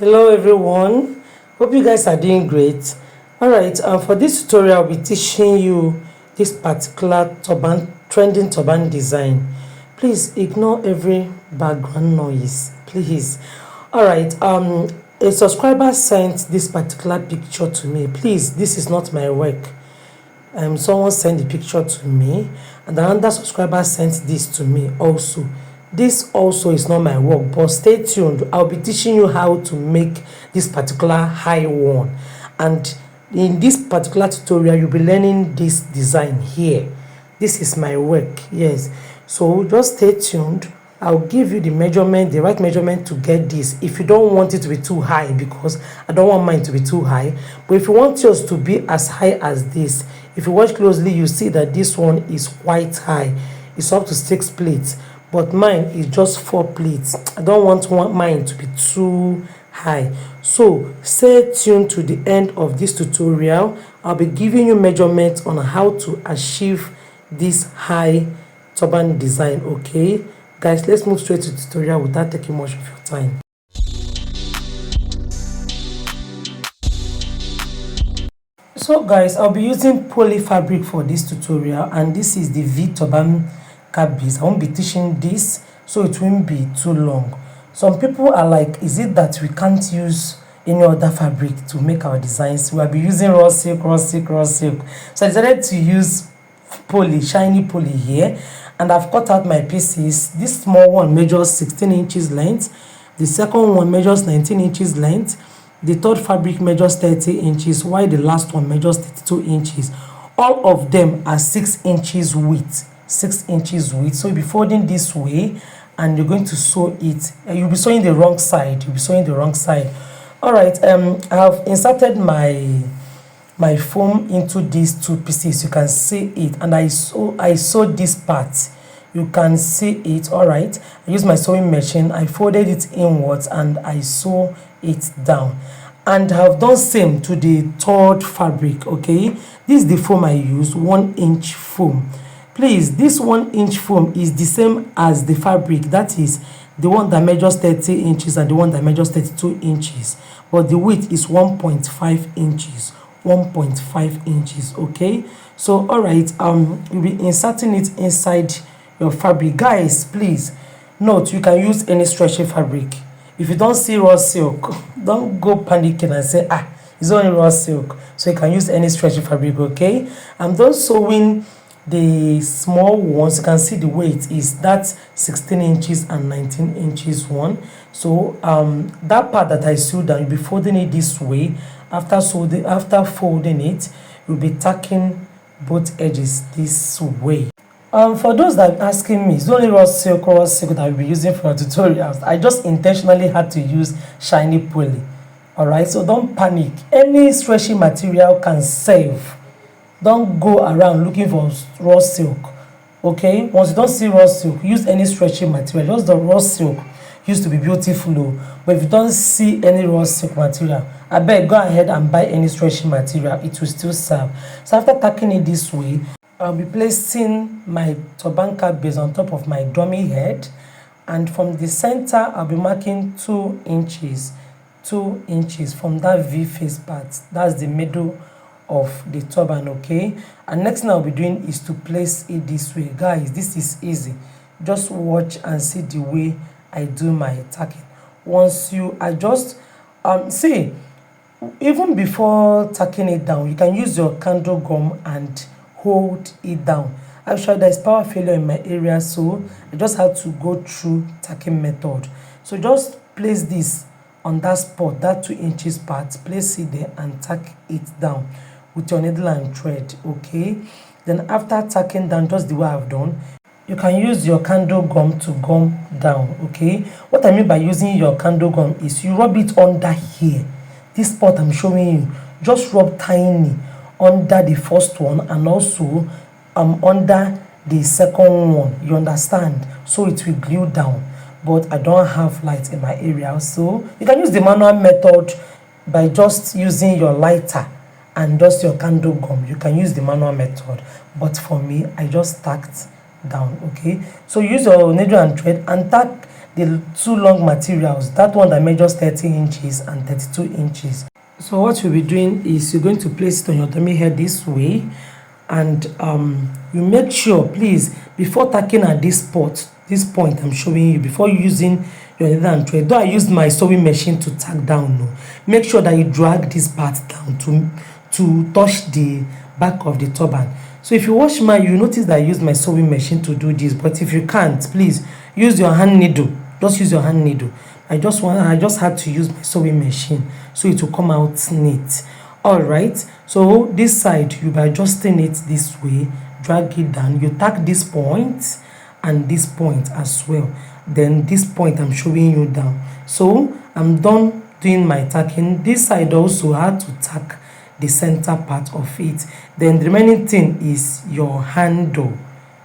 Hello everyone, hope you guys are doing great. Alright, for this tutorial I'll be teaching you this particular trending turban design. Please ignore every background noise, please. Alright, a subscriber sent this particular picture to me. Please, this is not my work. Someone sent the picture to me, and another subscriber sent this to me also. This also is not my work, but stay tuned. I'll be teaching you how to make this particular high one, and in this particular tutorial you'll be learning this design here. This is my work, yes. So just stay tuned. I'll give you the measurement, the right measurement to get this. If you don't want it to be too high, because I don't want mine to be too high, but if you want yours to be as high as this, if you watch closely you see that this one is quite high. It's up to 6 plates, but mine is just 4 plates. I don't want mine to be too high. So stay tuned to the end of this tutorial. I'll be giving you measurements on how to achieve this high turban design. Okay guys, let's move straight to the tutorial without taking much of your time. So guys, I'll be using poly fabric for this tutorial, and this is the V turban cap base. I won't be teaching this, so it won't be too long. Some people are like, is it that we can't use any other fabric to make our designs? We'll be using raw silk, raw silk, raw silk. So I decided to use poly, shiny poly here, and I've cut out my pieces. This small one measures 16 inches length, the second one measures 19 inches length, the third fabric measures 30 inches, while the last one measures 32 inches. All of them are 6 inches width. 6 inches width. So you'll be folding this way and you're going to sew it. You'll be sewing the wrong side. You'll be sewing the wrong side. Alright, I have inserted my foam into these two pieces. You can see it, and I sewed this part. You can see it. Alright, I used my sewing machine. I folded it inwards and I sew it down, and I have done same to the third fabric. Okay, this is the foam I used, 1 inch foam. Please, this 1 inch foam is the same as the fabric, that is the one that measures 30 inches and the one that measures 32 inches, but the width is 1.5 inches. 1.5 inches. Okay, so all right, you'll be inserting it inside your fabric. Guys, please note, you can use any stretchy fabric. If you don't see raw silk, don't go panicking and say, it's only raw silk. So you can use any stretchy fabric. Okay, I'm done sewing the small ones. You can see the weight is that 16 inches and 19 inches one. So that part that I sewed down, you'll be folding it this way. After folding it, you'll be tacking both edges this way. For those that are asking me, it's only raw silk that I'll be using for tutorials. I just intentionally had to use shiny poly. Alright, so don't panic. Any stretchy material can save. Don't go around looking for raw silk. Okay, once you don't see raw silk, use any stretchy material. Just the raw silk used to be beautiful, but if you don't see any raw silk material, I beg, go ahead and buy any stretchy material. It will still serve. So after tacking it this way, I'll be placing my turban cap base on top of my dummy head, and from the center I'll be marking 2 inches from that V face part. That's the middle of the turban. Okay, and next thing I'll be doing is to place it this way. Guys, this is easy. Just watch and see the way I do my tacking. Once you adjust, see, even before tacking it down, you can use your candle gum and hold it down. Actually, there's power failure in my area, so I just had to go through tacking method. So just place this on that spot, that 2 inches part, place it there and tack it down with your needle and thread. Okay, then after tacking down just the way I've done, you can use your candle gum to gum down. Okay, what I mean by using your candle gum is you rub it under here, this spot I'm showing you. Just rub tiny under the first one and also under the second one, you understand, so it will glue down. But I don't have light in my area, so you can use the manual method by just using your lighter and just your candle gum. You can use the manual method, but for me I just tacked down. Okay, so use your needle and thread and tack the two long materials, that one that measures 30 inches and 32 inches. So what you'll be doing is you're going to place it on your dummy head this way, and you make sure, please, before tacking at this point I'm showing you, before using your needle and thread, though I used my sewing machine to tack down, no, make sure that you drag this part down to touch the back of the turban. So if you watch mine, you notice that I used my sewing machine to do this, but if you can't, please use your hand needle. Just use your hand needle. I just had to use my sewing machine so it will come out neat. All right, so this side you'll be adjusting it this way, drag it down, you tack this point and this point as well, then this point I'm showing you down. So I'm done doing my tacking. This side also had to tack the center part of it. Then the remaining thing is your handle.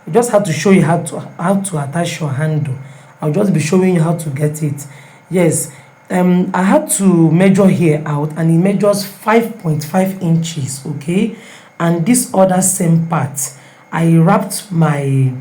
I just have to show you how to attach your handle. I'll just be showing you how to get it. Yes, I had to measure here out, and it measures 5.5 inches. Okay, and this other same part, I wrapped my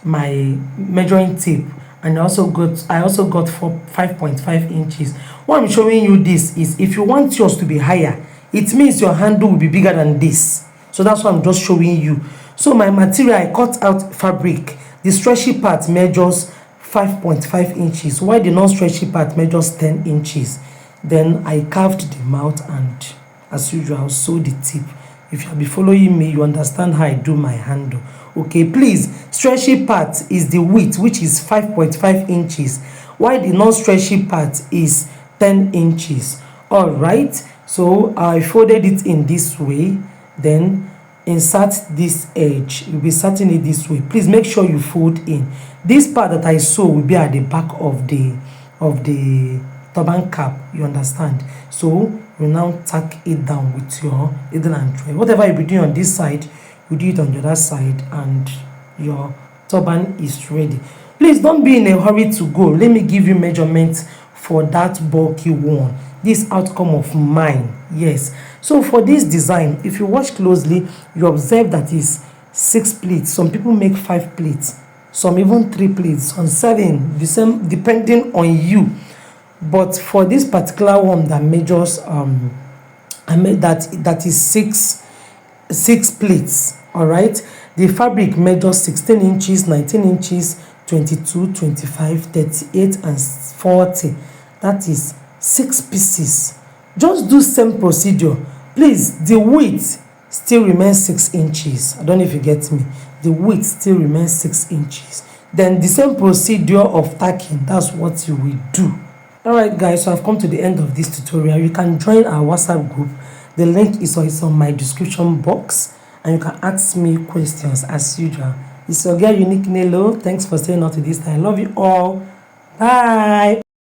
measuring tape, and I also got 5.5 inches. What I'm showing you this is, if you want yours to be higher, it means your handle will be bigger than this. So that's what I'm just showing you. So my material, I cut out fabric. The stretchy part measures 5.5 inches, while the non-stretchy part measures 10 inches. Then I carved the mouth, and as usual, I'll sew the tip. If you'll be following me, you understand how I do my handle. Okay, please, stretchy part is the width, which is 5.5 inches, while the non-stretchy part is 10 inches. All right, so I folded it in this way, then insert this edge. You'll be inserting it this way. Please make sure you fold in. This part that I sew will be at the back of the turban cap, you understand? So you now tack it down with your needle and thread. Whatever you be doing on this side, you do it on the other side, and your turban is ready. Please don't be in a hurry to go. Let me give you measurements for that bulky one. This outcome of mine. Yes, so for this design, if you watch closely, you observe that is 6 pleats. Some people make 5 pleats, some even 3 pleats, some 7, the same depending on you. But for this particular one that measures that is 6 pleats. All right, the fabric measures 16 inches, 19 inches, 22, 25, 38 and 40. That is 6 pieces. Just do same procedure. Please, the width still remains 6 inches. I don't know if you get me. The width still remains 6 inches. Then the same procedure of tacking, that's what you will do. All right, guys, so I've come to the end of this tutorial. You can join our WhatsApp group. The link is also on my description box, and you can ask me questions as usual. It's your girl Unique Nelo. Thanks for staying out to this time. I love you all. Bye.